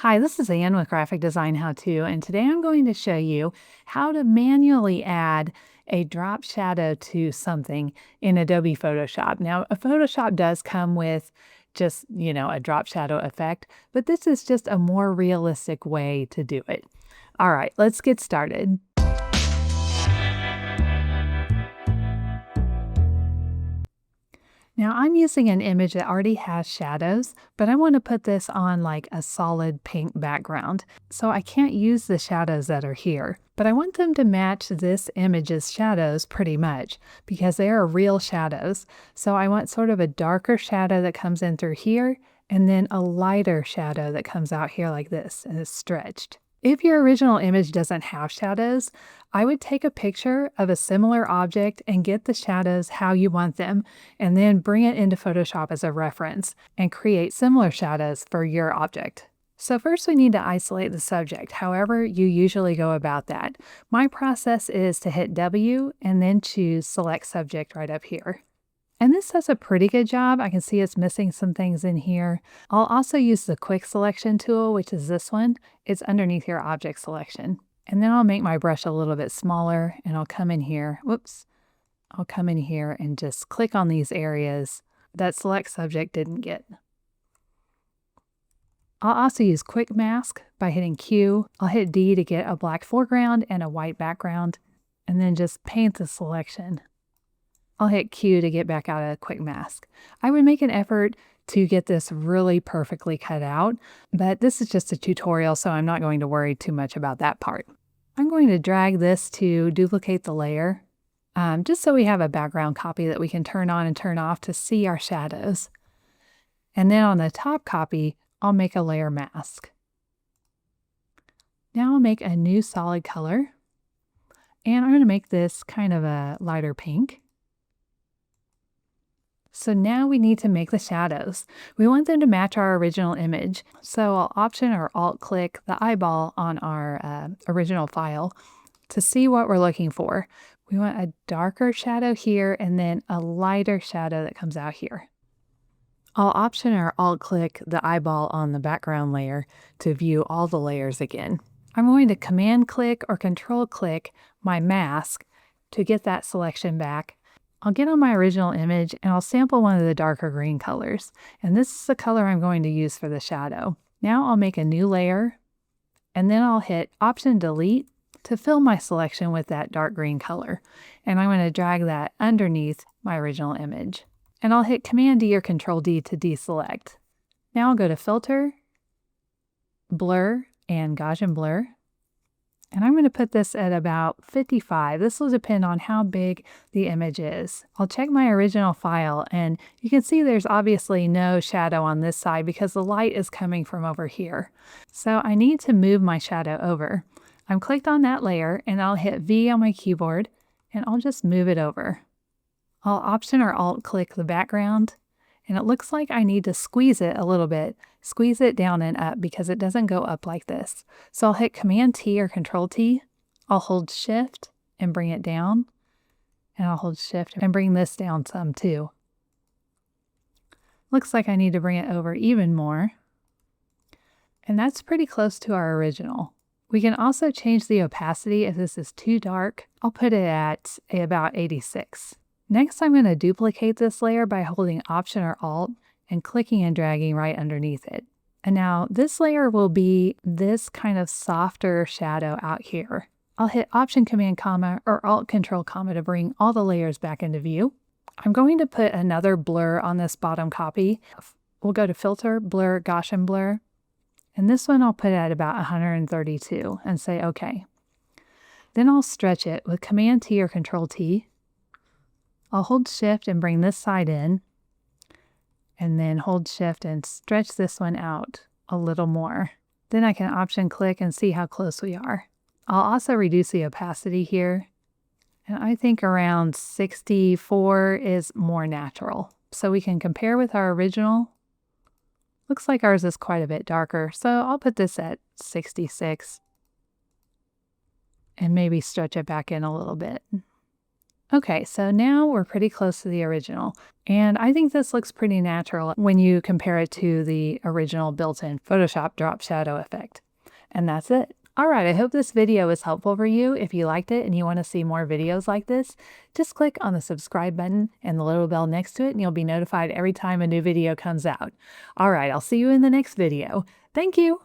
Hi, this is Ann with Graphic Design How To, and today I'm going to show you how to manually add a drop shadow to something in Adobe Photoshop. Now, a Photoshop does come with just, a drop shadow effect, but this is just a more realistic way to do it. All right, let's get started. Now I'm using an image that already has shadows, but I want to put this on like a solid pink background. So I can't use the shadows that are here, but I want them to match this image's shadows pretty much because they are real shadows. So I want sort of a darker shadow that comes in through here and then a lighter shadow that comes out here like this and is stretched. If your original image doesn't have shadows, I would take a picture of a similar object and get the shadows how you want them, and then bring it into Photoshop as a reference and create similar shadows for your object. So first we need to isolate the subject, however you usually go about that. My process is to hit W and then choose Select Subject right up here. And this does a pretty good job. I can see it's missing some things in here. I'll also use the Quick Selection tool, which is this one. It's underneath your object selection. And then I'll make my brush a little bit smaller and I'll come in here. Whoops. I'll come in here and just click on these areas that Select Subject didn't get. I'll also use Quick Mask by hitting Q. I'll hit D to get a black foreground and a white background, and then just paint the selection. I'll hit Q to get back out of Quick Mask. I would make an effort to get this really perfectly cut out, but this is just a tutorial, so I'm not going to worry too much about that part. I'm going to drag this to duplicate the layer, just so we have a background copy that we can turn on and turn off to see our shadows. And then on the top copy, I'll make a layer mask. Now I'll make a new solid color, and I'm going to make this kind of a lighter pink. So now we need to make the shadows. We want them to match our original image. So I'll Option or Alt click the eyeball on our original file to see what we're looking for. We want a darker shadow here and then a lighter shadow that comes out here. I'll Option or Alt click the eyeball on the background layer to view all the layers again. I'm going to Command click or Control click my mask to get that selection back. I'll get on my original image and I'll sample one of the darker green colors. And this is the color I'm going to use for the shadow. Now I'll make a new layer and then I'll hit Option Delete to fill my selection with that dark green color. And I'm going to drag that underneath my original image. And I'll hit Command D or Control D to deselect. Now I'll go to Filter, Blur, and Gaussian Blur. And I'm going to put this at about 55. This will depend on how big the image is. I'll check my original file and you can see there's obviously no shadow on this side because the light is coming from over here. So I need to move my shadow over. I'm clicked on that layer and I'll hit V on my keyboard and I'll just move it over. I'll Option or Alt click the background and it looks like I need to squeeze it a little bit. Squeeze it down and up because it doesn't go up like this. So I'll hit Command T or Control T. I'll hold Shift and bring it down. And I'll hold Shift and bring this down some too. Looks like I need to bring it over even more. And that's pretty close to our original. We can also change the opacity if this is too dark. I'll put it at about 86. Next, I'm going to duplicate this layer by holding Option or Alt and clicking and dragging right underneath it. And now this layer will be this kind of softer shadow out here. I'll hit Option Command comma or Alt Control comma to bring all the layers back into view. I'm going to put another blur on this bottom copy. We'll go to Filter, Blur, Gaussian Blur. And this one I'll put at about 132 and say OK. Then I'll stretch it with Command T or Control T. I'll hold Shift and bring this side in, and then hold Shift and stretch this one out a little more. Then I can Option click and see how close we are. I'll also reduce the opacity here, and I think around 64 is more natural. So we can compare with our original. Looks like ours is quite a bit darker, so I'll put this at 66 and maybe stretch it back in a little bit. Okay, so now we're pretty close to the original, and I think this looks pretty natural when you compare it to the original built-in Photoshop drop shadow effect. And that's it. All right, I hope this video was helpful for you. If you liked it and you want to see more videos like this, just click on the subscribe button and the little bell next to it, and you'll be notified every time a new video comes out. All right, I'll see you in the next video. Thank you.